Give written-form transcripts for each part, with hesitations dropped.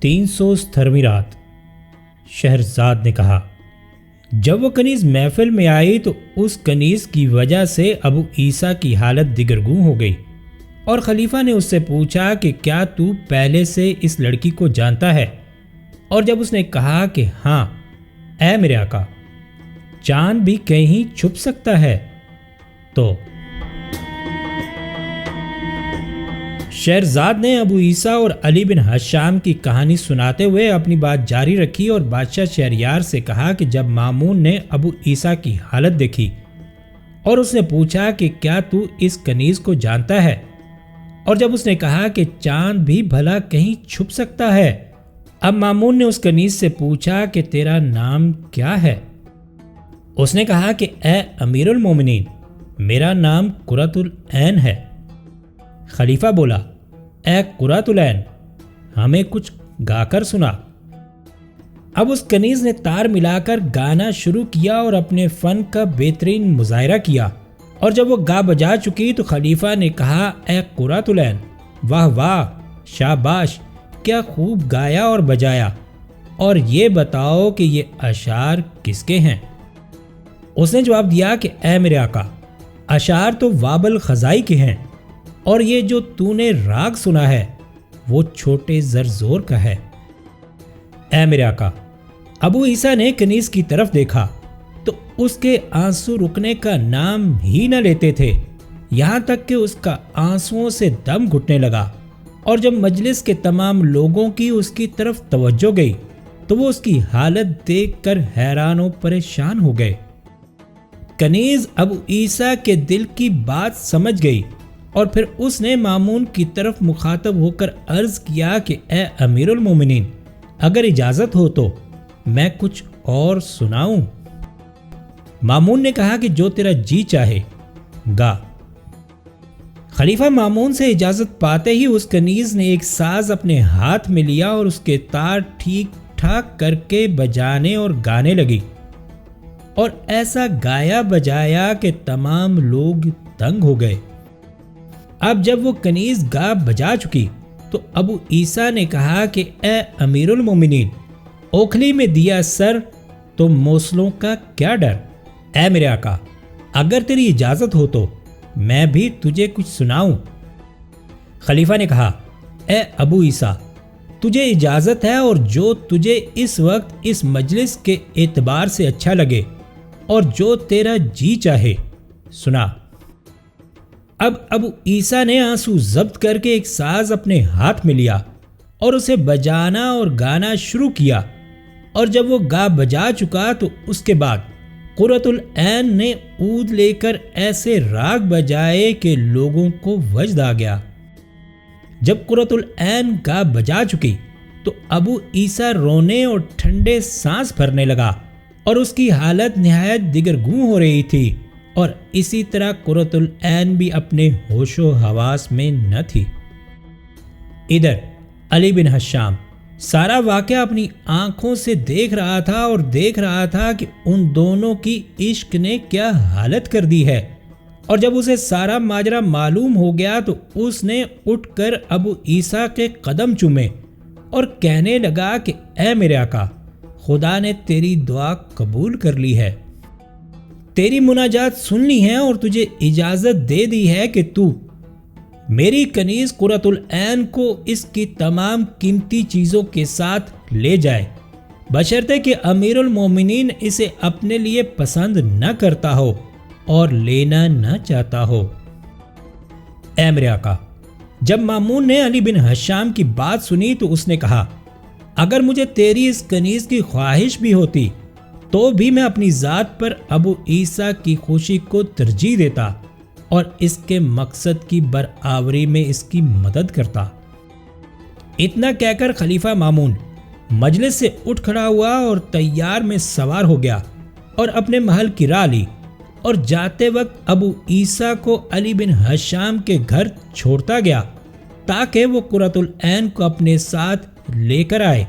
317ویں رات۔ شہرزاد نے کہا، جب وہ کنیز محفل میں آئی تو اس کنیز کی وجہ سے ابو عیسیٰ کی حالت دگرگوں ہو گئی، اور خلیفہ نے اس سے پوچھا کہ کیا تو پہلے سے اس لڑکی کو جانتا ہے؟ اور جب اس نے کہا کہ ہاں، اے میرے آقا، چاند بھی کہیں چھپ سکتا ہے، تو شہرزاد نے ابو عیسیٰ اور علی بن حشام کی کہانی سناتے ہوئے اپنی بات جاری رکھی اور بادشاہ شہریار سے کہا کہ جب مامون نے ابو عیسیٰ کی حالت دیکھی اور اس نے پوچھا کہ کیا تو اس کنیز کو جانتا ہے، اور جب اس نے کہا کہ چاند بھی بھلا کہیں چھپ سکتا ہے، اب مامون نے اس کنیز سے پوچھا کہ تیرا نام کیا ہے؟ اس نے کہا کہ اے امیر المومنین، میرا نام قرۃ العین ہے۔ خلیفہ بولا، اے قرۃ العین، ہمیں کچھ گا کر سنا۔ اب اس کنیز نے تار ملا کر گانا شروع کیا اور اپنے فن کا بہترین مظاہرہ کیا، اور جب وہ گا بجا چکی تو خلیفہ نے کہا، اے قرۃ العین، واہ واہ، شاباش، کیا خوب گایا اور بجایا، اور یہ بتاؤ کہ یہ اشعار کس کے ہیں؟ اس نے جواب دیا کہ اے میرے آقا، اشعار تو واب الخزائی کے ہیں، اور یہ جو تو نے راگ سنا ہے وہ چھوٹے زرزور کا ہے۔ اے میرے آقا، ابو عیسیٰ نے کنیز کی طرف دیکھا تو اس کے آنسو رکنے کا نام ہی نہ لیتے تھے، یہاں تک کہ اس کا آنسوؤں سے دم گھٹنے لگا، اور جب مجلس کے تمام لوگوں کی اس کی طرف توجہ گئی تو وہ اس کی حالت دیکھ کر حیران و پریشان ہو گئے۔ کنیز ابو عیسیٰ کے دل کی بات سمجھ گئی، اور پھر اس نے مامون کی طرف مخاطب ہو کر عرض کیا کہ اے امیر المومنین، اگر اجازت ہو تو میں کچھ اور سناؤں؟ مامون نے کہا کہ جو تیرا جی چاہے گا۔ خلیفہ مامون سے اجازت پاتے ہی اس کنیز نے ایک ساز اپنے ہاتھ میں لیا اور اس کے تار ٹھیک ٹھاک کر کے بجانے اور گانے لگی، اور ایسا گایا بجایا کہ تمام لوگ دنگ ہو گئے۔ اب جب وہ کنیز گا بجا چکی تو ابو عیسیٰ نے کہا کہ اے امیر المومنین، اوکھلی میں دیا سر تو موصلوں کا کیا ڈر؟ اے میرے آقا، اگر تیری اجازت ہو تو میں بھی تجھے کچھ سناؤں؟ خلیفہ نے کہا، اے ابو عیسیٰ، تجھے اجازت ہے، اور جو تجھے اس وقت اس مجلس کے اعتبار سے اچھا لگے اور جو تیرا جی چاہے سنا۔ اب ابو عیسیٰ نے آنسو ضبط کر کے ایک ساز اپنے ہاتھ میں لیا اور اسے بجانا اور گانا شروع کیا، اور جب وہ گا بجا چکا تو اس کے بعد قرۃ العین نے عود لے کر ایسے راگ بجائے کہ لوگوں کو وجد آ گیا۔ جب قرۃ العین گا بجا چکی تو ابو عیسیٰ رونے اور ٹھنڈے سانس بھرنے لگا، اور اس کی حالت نہایت دگرگوں ہو رہی تھی، اور اسی طرح قرۃ العین بھی اپنے ہوش و حواس میں نہ تھی۔ ادھر علی بن حشام سارا واقعہ اپنی آنکھوں سے دیکھ رہا تھا، اور دیکھ رہا تھا کہ ان دونوں کی عشق نے کیا حالت کر دی ہے، اور جب اسے سارا ماجرا معلوم ہو گیا تو اس نے اٹھ کر ابو عیسیٰ کے قدم چومے اور کہنے لگا کہ اے میرے آقا، خدا نے تیری دعا قبول کر لی ہے، تیری مناجات سن لی ہے، اور تجھے اجازت دے دی ہے کہ تو میری کنیز قرۃ العین کو اس کی تمام قیمتی چیزوں کے ساتھ لے جائے، بشرطے کہ امیر المومنین اسے اپنے لیے پسند نہ کرتا ہو اور لینا نہ چاہتا ہو۔ اے میرے آقا، جب مامون نے علی بن حشام کی بات سنی تو اس نے کہا، اگر مجھے تیری اس کنیز کی خواہش بھی ہوتی تو بھی میں اپنی ذات پر ابو عیسیٰ کی خوشی کو ترجیح دیتا اور اس کے مقصد کی برآوری میں اس کی مدد کرتا۔ اتنا کہہ کر خلیفہ مامون مجلس سے اٹھ کھڑا ہوا اور طیار میں سوار ہو گیا اور اپنے محل کی راہ لی، اور جاتے وقت ابو عیسیٰ کو علی بن حشام کے گھر چھوڑتا گیا تاکہ وہ قرۃ العین کو اپنے ساتھ لے کر آئے۔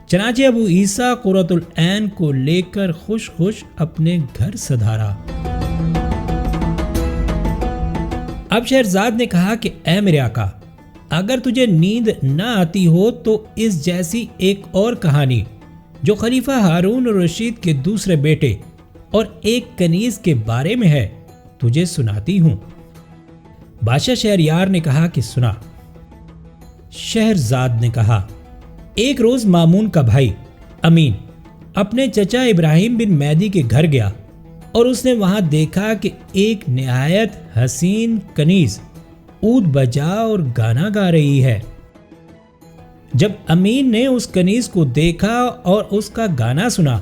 چنانچہ ابو عیسیٰ قرۃ العین کو لے کر خوش خوش اپنے گھر سدھارا۔ اب شہرزاد نے کہا کہ اے میرے آقا، اگر تجھے نیند نہ آتی ہو تو اس جیسی ایک اور کہانی جو خلیفہ ہارون الرشید کے دوسرے بیٹے اور ایک کنیز کے بارے میں ہے تجھے سناتی ہوں۔ بادشاہ شہریار نے کہا کہ سنا۔ شہرزاد نے کہا، ایک روز مامون کا بھائی امین اپنے چچا ابراہیم بن مہدی کے گھر گیا اور اس نے وہاں دیکھا کہ ایک نہایت حسین کنیز عود بجا اور گانا گا رہی ہے۔ جب امین نے اس کنیز کو دیکھا اور اس کا گانا سنا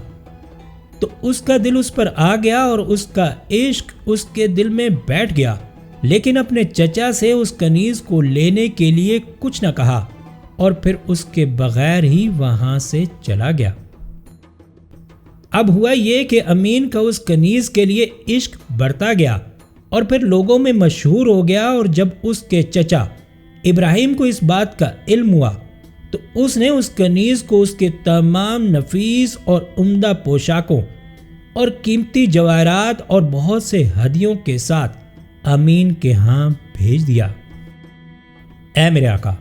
تو اس کا دل اس پر آ گیا اور اس کا عشق اس کے دل میں بیٹھ گیا، لیکن اپنے چچا سے اس کنیز کو لینے کے لیے کچھ نہ کہا اور پھر اس کے بغیر ہی وہاں سے چلا گیا۔ اب ہوا یہ کہ امین کا اس کنیز کے لیے عشق بڑھتا گیا اور پھر لوگوں میں مشہور ہو گیا، اور جب اس کے چچا ابراہیم کو اس بات کا علم ہوا تو اس نے اس کنیز کو اس کے تمام نفیس اور عمدہ پوشاکوں اور قیمتی جواہرات اور بہت سے ہدیوں کے ساتھ امین کے ہاں بھیج دیا۔ اے میرے آقا،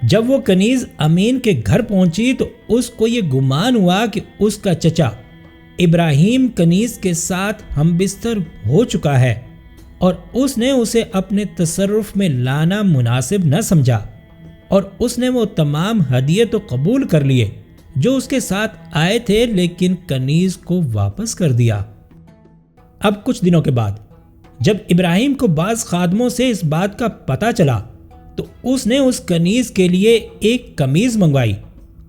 جب وہ کنیز امین کے گھر پہنچی تو اس کو یہ گمان ہوا کہ اس کا چچا ابراہیم کنیز کے ساتھ ہم بستر ہو چکا ہے، اور اس نے اسے اپنے تصرف میں لانا مناسب نہ سمجھا، اور اس نے وہ تمام ہدیے تو قبول کر لیے جو اس کے ساتھ آئے تھے، لیکن کنیز کو واپس کر دیا۔ اب کچھ دنوں کے بعد جب ابراہیم کو بعض خادموں سے اس بات کا پتہ چلا تو اس نے اس کنیز کے لیے ایک قمیض منگوائی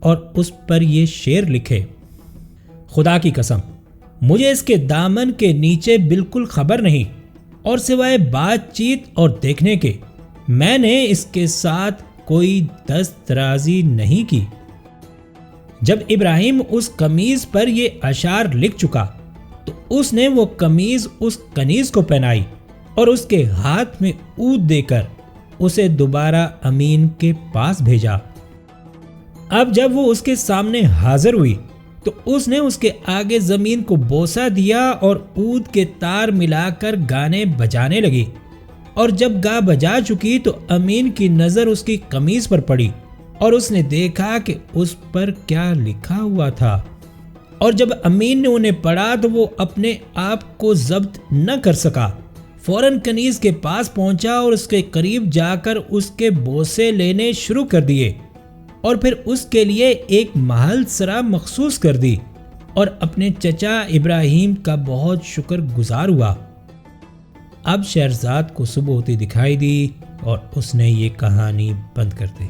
اور اس پر یہ شعر لکھے، خدا کی قسم مجھے اس کے دامن کے نیچے بالکل خبر نہیں، اور سوائے بات چیت اور دیکھنے کے میں نے اس کے ساتھ کوئی دست درازی نہیں کی۔ جب ابراہیم اس قمیض پر یہ اشعار لکھ چکا تو اس نے وہ قمیض اس کنیز کو پہنائی اور اس کے ہاتھ میں عود دے کر اسے دوبارہ امین کے پاس بھیجا۔ اب جب وہ اس کے سامنے حاضر ہوئی تو اس نے اس کے آگے زمین کو بوسہ دیا اور عود کے تار ملا کر گانے بجانے لگی، اور جب گا بجا چکی تو امین کی نظر اس کی قمیض پر پڑی اور اس نے دیکھا کہ اس پر کیا لکھا ہوا تھا، اور جب امین نے انہیں پڑھا تو وہ اپنے آپ کو ضبط نہ کر سکا، فوراً کنیز کے پاس پہنچا اور اس کے قریب جا کر اس کے بوسے لینے شروع کر دیے، اور پھر اس کے لیے ایک محل سرا مخصوص کر دی، اور اپنے چچا ابراہیم کا بہت شکر گزار ہوا۔ اب شہرزاد کو صبح ہوتی دکھائی دی اور اس نے یہ کہانی بند کر دی۔